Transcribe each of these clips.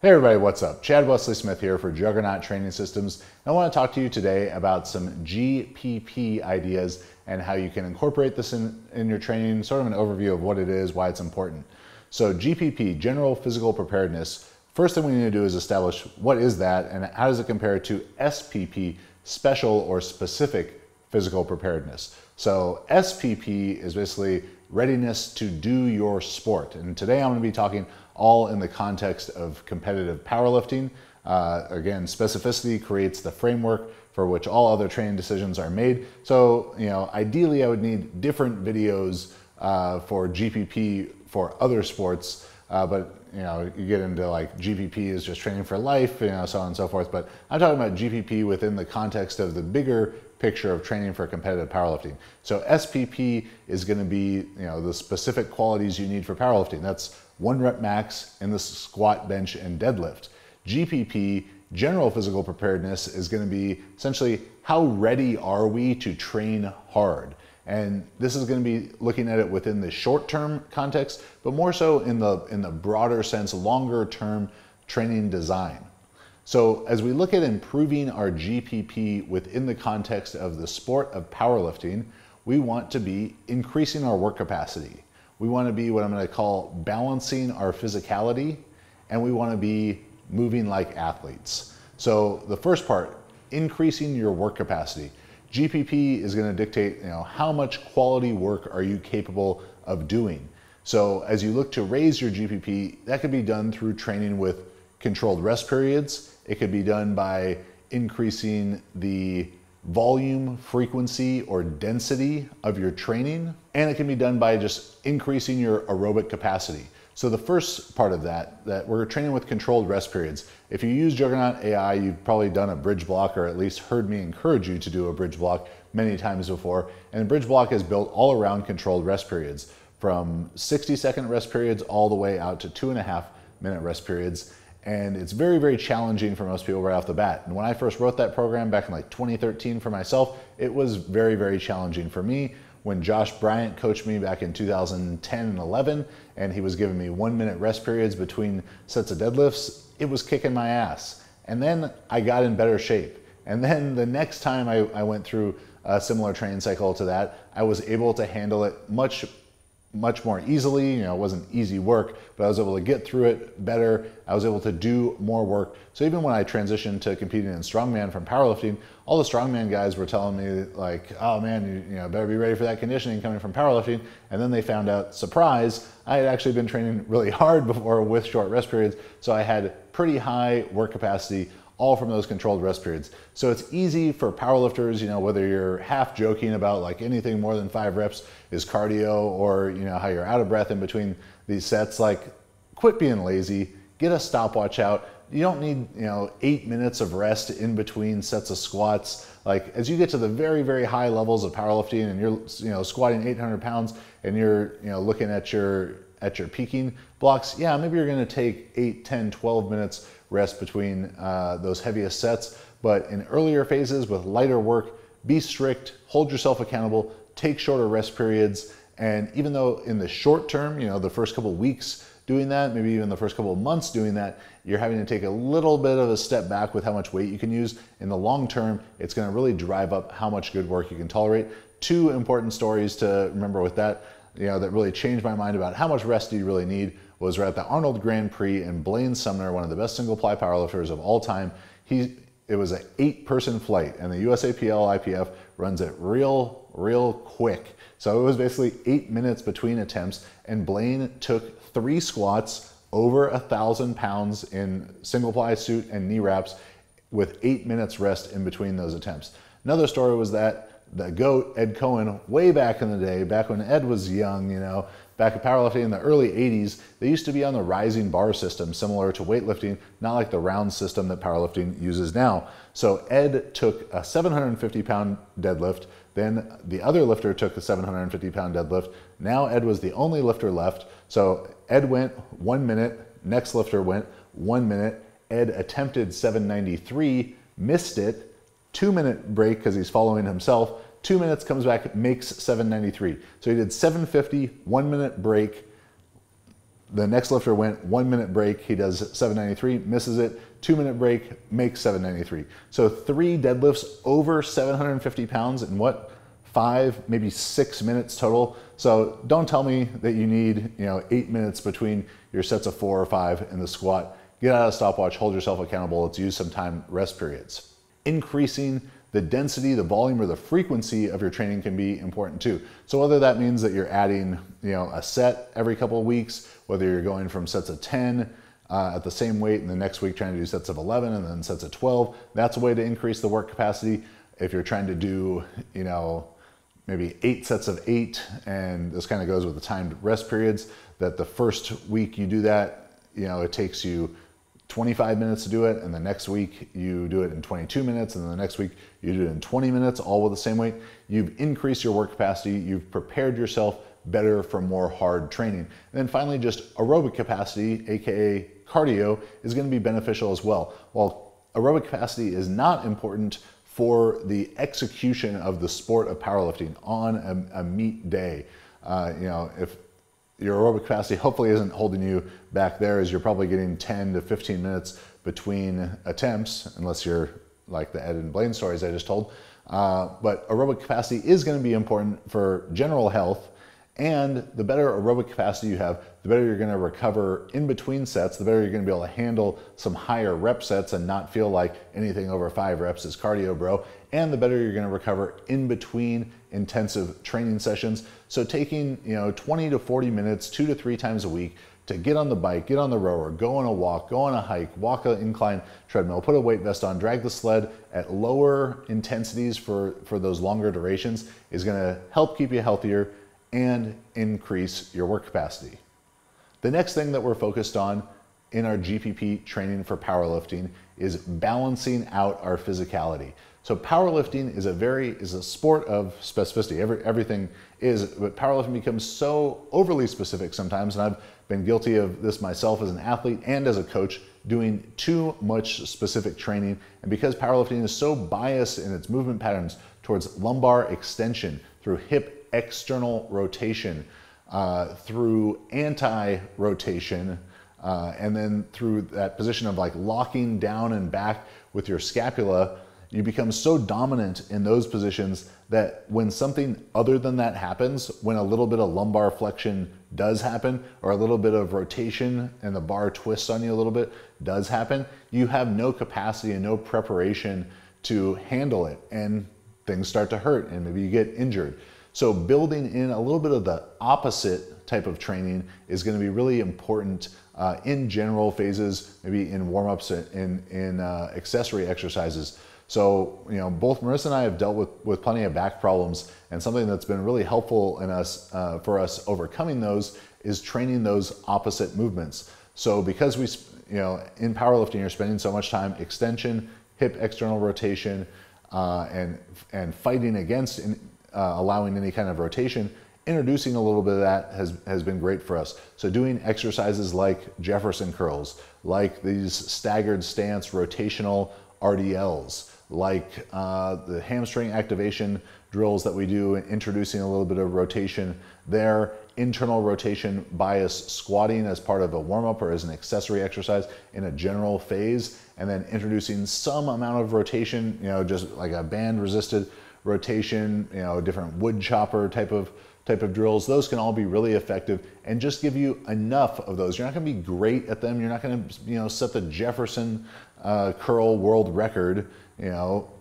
Hey everybody, what's up? Chad Wesley Smith here for Juggernaut Training Systems. I want to talk to you today about some GPP ideas and how you can incorporate this in your training, sort of an overview of what it is, why it's important. So GPP, General Physical Preparedness, first thing we need to do is establish what is that and how does it compare to SPP, Special or Specific Physical Preparedness. So SPP is basically readiness to do your sport. And today I'm going to be talking all in the context of competitive powerlifting. Again, specificity creates the framework for which all other training decisions are made. So, ideally I would need different videos for GPP for other sports, but you get into like GPP is just training for life, so on and so forth. But I'm talking about GPP within the context of the bigger picture of training for competitive powerlifting. So SPP is going to be, the specific qualities you need for powerlifting. That's 1 rep max in the squat, bench, and deadlift. GPP, General Physical Preparedness, is going to be essentially how ready are we to train hard. And this is going to be looking at it within the short-term context, but more so in the broader sense, longer-term training design. So as we look at improving our GPP within the context of the sport of powerlifting, we want to be increasing our work capacity. We want to be what I'm going to call balancing our physicality, and we want to be moving like athletes. So the first part, increasing your work capacity. GPP is going to dictate, how much quality work are you capable of doing. So as you look to raise your GPP, that could be done through training with controlled rest periods. It could be done by increasing the volume, frequency, or density of your training. And it can be done by just increasing your aerobic capacity. So the first part of that we're training with controlled rest periods. If you use Juggernaut AI, you've probably done a bridge block, or at least heard me encourage you to do a bridge block many times before. And the bridge block is built all around controlled rest periods, from 60-second rest periods all the way out to 2.5-minute rest periods. And it's very, very challenging for most people right off the bat. And when I first wrote that program back in like 2013 for myself, it was very, very challenging for me. When Josh Bryant coached me back in 2010 and 11, and he was giving me 1-minute rest periods between sets of deadlifts, it was kicking my ass. And then I got in better shape. And then the next time I went through a similar training cycle to that, I was able to handle it much more easily. It wasn't easy work, but I was able to get through it better. I was able to do more work. So even when I transitioned to competing in strongman from powerlifting, all the strongman guys were telling me like, oh man, you better be ready for that conditioning coming from powerlifting. And then they found out, surprise, I had actually been training really hard before with short rest periods. So I had pretty high work capacity, all from those controlled rest periods. So it's easy for powerlifters, whether you're half joking about like anything more than 5 reps is cardio, or how you're out of breath in between these sets, like quit being lazy, get a stopwatch out. You don't need 8 minutes of rest in between sets of squats. Like as you get to the very, very high levels of powerlifting and you're squatting 800 pounds and you're looking at your peaking blocks, yeah, maybe you're going to take 8, 10, 12 minutes rest between those heaviest sets. But in earlier phases with lighter work, be strict, hold yourself accountable, take shorter rest periods. And even though in the short term, the first couple weeks doing that, maybe even the first couple of months doing that, you're having to take a little bit of a step back with how much weight you can use. In the long term, it's going to really drive up how much good work you can tolerate. 2 important stories to remember with that, that really changed my mind about how much rest do you really need was right at the Arnold Grand Prix, and Blaine Sumner, one of the best single ply powerlifters of all time, it was an 8-person flight, and the USAPL IPF runs it real quick. So it was basically 8 minutes between attempts, and Blaine took 3 squats over 1,000 pounds in single ply suit and knee wraps with 8 minutes rest in between those attempts. Another story was that the GOAT, Ed Cohen, way back in the day, back when Ed was young, back at powerlifting in the early 80s, they used to be on the rising bar system, similar to weightlifting, not like the round system that powerlifting uses now. So Ed took a 750-pound deadlift, then the other lifter took a 750-pound deadlift. Now Ed was the only lifter left. So Ed went 1 minute, next lifter went 1 minute. Ed attempted 793, missed it, 2-minute break because he's following himself, 2 minutes, comes back, makes 793. So he did 750, 1 minute break, The next lifter went 1 minute break, he does 793, misses it, 2 minute break, makes 793. So 3 deadlifts over 750 pounds in what? 5, maybe 6 minutes total. So don't tell me that you need 8 minutes between your sets of 4 or 5 in the squat. Get out of the stopwatch, hold yourself accountable. Let's use some time rest periods. Increasing the density, the volume, or the frequency of your training can be important too. So whether that means that you're adding a set every couple of weeks, whether you're going from sets of 10 at the same weight and the next week trying to do sets of 11 and then sets of 12, that's a way to increase the work capacity. If you're trying to do maybe 8 sets of 8, and this kind of goes with the timed rest periods, that the first week you do that, it takes you 25 minutes to do it, and the next week you do it in 22 minutes, and then the next week you do it in 20 minutes, all with the same weight. You've increased your work capacity, you've prepared yourself better for more hard training. And then finally, just aerobic capacity, aka cardio, is going to be beneficial as well. While aerobic capacity is not important for the execution of the sport of powerlifting on a meet day, if your aerobic capacity hopefully isn't holding you back there, as you're probably getting 10 to 15 minutes between attempts, unless you're like the Ed and Blaine stories I just told. But aerobic capacity is going to be important for general health, and the better aerobic capacity you have, the better you're going to recover in between sets, the better you're going to be able to handle some higher rep sets and not feel like anything over 5 reps is cardio, bro. And the better you're going to recover in between intensive training sessions. So taking 20 to 40 minutes 2 to 3 times a week to get on the bike, get on the rower, go on a walk, go on a hike, walk an incline treadmill, put a weight vest on, drag the sled at lower intensities for those longer durations is going to help keep you healthier and increase your work capacity. The next thing that we're focused on in our GPP training for powerlifting is balancing out our physicality. So powerlifting is a sport of specificity. Everything is, but powerlifting becomes so overly specific sometimes, and I've been guilty of this myself as an athlete and as a coach, doing too much specific training. And because powerlifting is so biased in its movement patterns towards lumbar extension, through hip external rotation, through anti-rotation, and then through that position of like locking down and back with your scapula, you become so dominant in those positions that when something other than that happens, when a little bit of lumbar flexion does happen, or a little bit of rotation and the bar twists on you a little bit does happen, you have no capacity and no preparation to handle it, and things start to hurt and maybe you get injured. So building in a little bit of the opposite type of training is going to be really important in general phases, maybe in warm-ups, in accessory exercises. So, both Marissa and I have dealt with plenty of back problems, and something that's been really helpful in us for us overcoming those is training those opposite movements. So because we, in powerlifting, you're spending so much time extension, hip external rotation, and fighting against allowing any kind of rotation, introducing a little bit of that has been great for us. So doing exercises like Jefferson curls, like these staggered stance rotational RDLs, like the hamstring activation drills that we do, introducing a little bit of rotation there, internal rotation bias squatting as part of a warm-up or as an accessory exercise in a general phase, and then introducing some amount of rotation, just like a band resisted rotation, different wood chopper type of drills. Those can all be really effective and just give you enough of those. You're not going to be great at them. You're not going to set the Jefferson curl world record,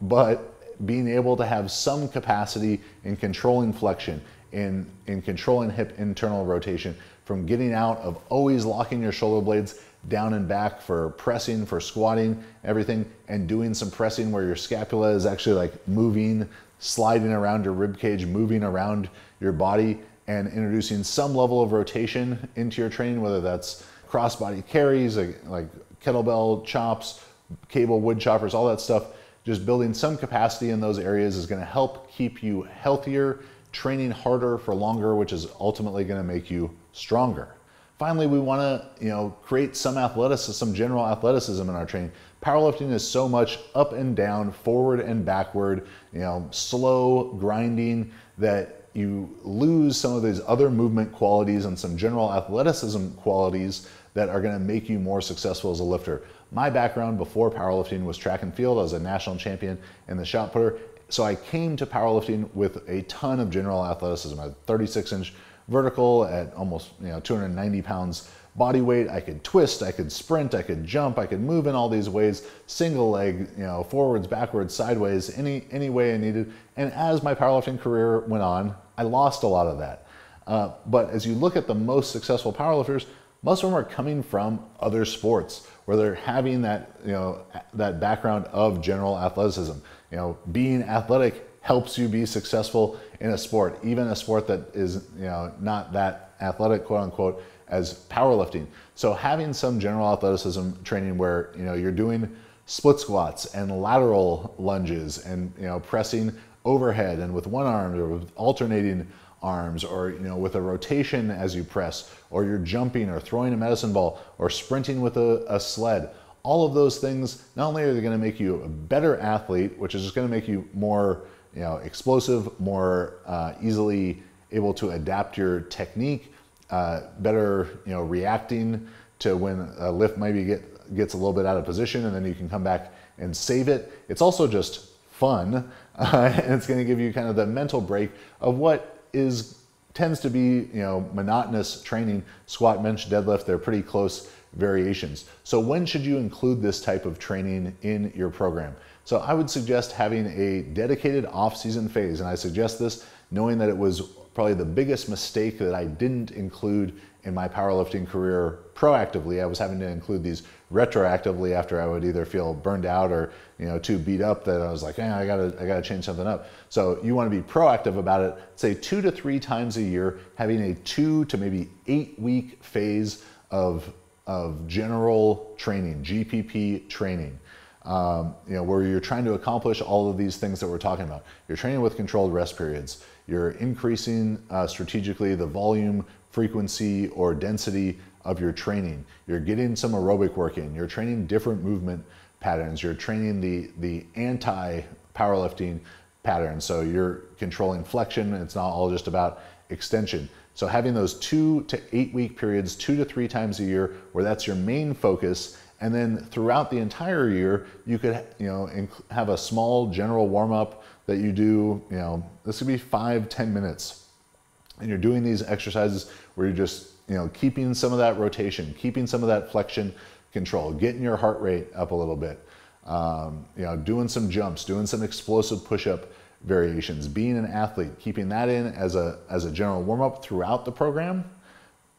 but being able to have some capacity in controlling flexion, in controlling hip internal rotation, from getting out of always locking your shoulder blades down and back for pressing, for squatting, everything, and doing some pressing where your scapula is actually like moving, sliding around your rib cage, moving around your body, and introducing some level of rotation into your training, whether that's crossbody carries, like kettlebell chops, cable wood choppers, all that stuff. Just building some capacity in those areas is going to help keep you healthier, training harder for longer, which is ultimately going to make you stronger. Finally, we want to create some athleticism, some general athleticism in our training. Powerlifting is so much up and down, forward and backward, slow grinding, that you lose some of these other movement qualities and some general athleticism qualities that are gonna make you more successful as a lifter. My background before powerlifting was track and field. I was a national champion in the shot putter. So I came to powerlifting with a ton of general athleticism. I had 36-inch vertical at almost 290 pounds body weight. I could twist, I could sprint, I could jump, I could move in all these ways, single leg, forwards, backwards, sideways, any way I needed. And as my powerlifting career went on, I lost a lot of that. But as you look at the most successful powerlifters, most of them are coming from other sports where they're having that, that background of general athleticism. Being athletic helps you be successful in a sport, even a sport that is, not that athletic, quote unquote, as powerlifting. So having some general athleticism training where, you're doing split squats and lateral lunges and, pressing overhead and with one arm or with alternating arms, or with a rotation as you press, or you're jumping or throwing a medicine ball or sprinting with a sled. All of those things, not only are they going to make you a better athlete, which is just going to make you more explosive, more easily able to adapt your technique, better reacting to when a lift maybe gets a little bit out of position, and then you can come back and save it. It's also just fun, and it's going to give you kind of the mental break of what tends to be monotonous training. Squat, bench, deadlift, they're pretty close variations. So when should you include this type of training in your program? So I would suggest having a dedicated off-season phase, and I suggest this knowing that it was probably the biggest mistake that I didn't include in my powerlifting career proactively. I was having to include these retroactively after I would either feel burned out or too beat up, that I was like, I gotta change something up. So you want to be proactive about it. Say 2 to 3 times a year, having a 2 to maybe 8 week phase of general training, GPP training. Where you're trying to accomplish all of these things that we're talking about. You're training with controlled rest periods. You're increasing strategically the volume, frequency, or density of your training. You're getting some aerobic work in. You're training different movement patterns. You're training the anti-powerlifting patterns. So you're controlling flexion. It's not all just about extension. So having those 2 to 8 week periods, 2 to 3 times a year, where that's your main focus. And then throughout the entire year, you could have a small general warm up that you do, this could be 5-10 minutes. And you're doing these exercises where you're just, keeping some of that rotation, keeping some of that flexion control, getting your heart rate up a little bit, doing some jumps, doing some explosive push-up variations, being an athlete, keeping that in as a general warm up throughout the program.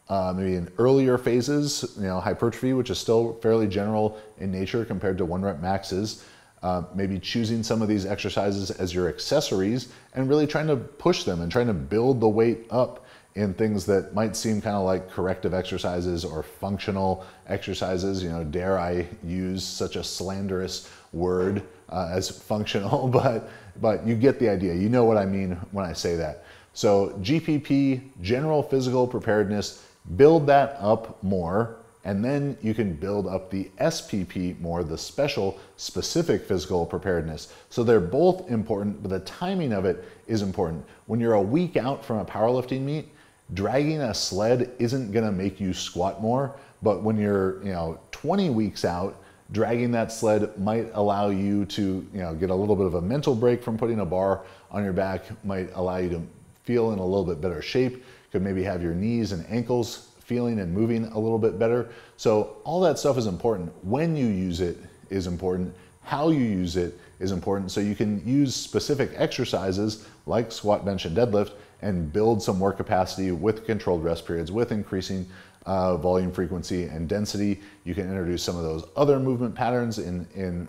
Maybe in earlier phases, hypertrophy, which is still fairly general in nature compared to 1 rep maxes. Maybe choosing some of these exercises as your accessories and really trying to push them and trying to build the weight up in things that might seem kind of like corrective exercises or functional exercises. Dare I use such a slanderous word as functional, but you get the idea. You know what I mean when I say that. So GPP, general physical preparedness, build that up more, and then you can build up the SPP more, the specific physical preparedness. So they're both important, but the timing of it is important. When you're a week out from a powerlifting meet, dragging a sled isn't gonna make you squat more, but when you're 20 weeks out, dragging that sled might allow you to get a little bit of a mental break from putting a bar on your back, might allow you to feel in a little bit better shape, could maybe have your knees and ankles feeling and moving a little bit better. So all that stuff is important. When you use it is important. How you use it is important. So you can use specific exercises like squat, bench, and deadlift and build some work capacity with controlled rest periods, with increasing volume, frequency, and density. You can introduce some of those other movement patterns in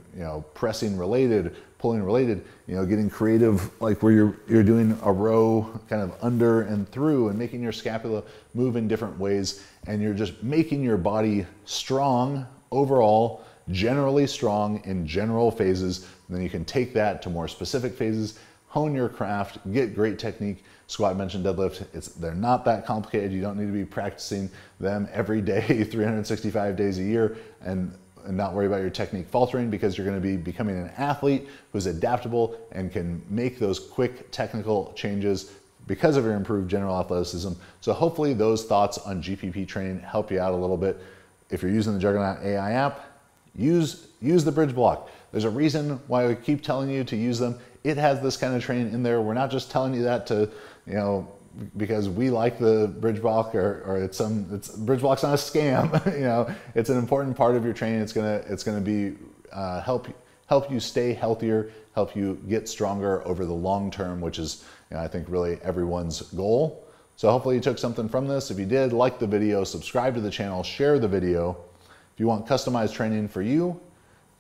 pressing related, pulling related, getting creative, like where you're doing a row kind of under and through and making your scapula move in different ways, and you're just making your body strong overall, generally strong in general phases. And then you can take that to more specific phases, hone your craft, get great technique. Squat, bench, and deadlift, they're not that complicated. You don't need to be practicing them every day, 365 days a year, and not worry about your technique faltering, because you're going to be becoming an athlete who's adaptable and can make those quick technical changes because of your improved general athleticism. So hopefully those thoughts on GPP training help you out a little bit. If you're using the Juggernaut AI app, use the bridge block. There's a reason why we keep telling you to use them. It has this kind of training in there. We're not just telling you that to, because we like the bridge block or bridge block's not a scam. It's an important part of your training. It's gonna be help you stay healthier, help you get stronger over the long term, which is I think really everyone's goal. So hopefully you took something from this. If you did, like the video, subscribe to the channel, share the video. If you want customized training for you,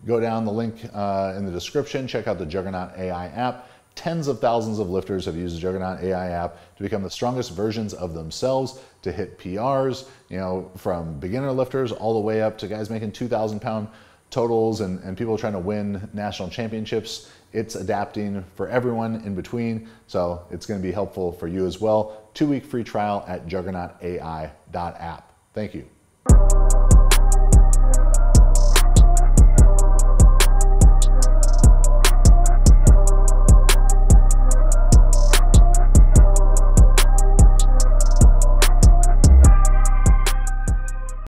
go down the link in the description, check out the Juggernaut AI app. Tens of thousands of lifters have used the Juggernaut AI app to become the strongest versions of themselves, to hit PRs, from beginner lifters all the way up to guys making 2,000 pound totals and people trying to win national championships. It's adapting for everyone in between, so it's going to be helpful for you as well. 2-week free trial at juggernautai.app. Thank you.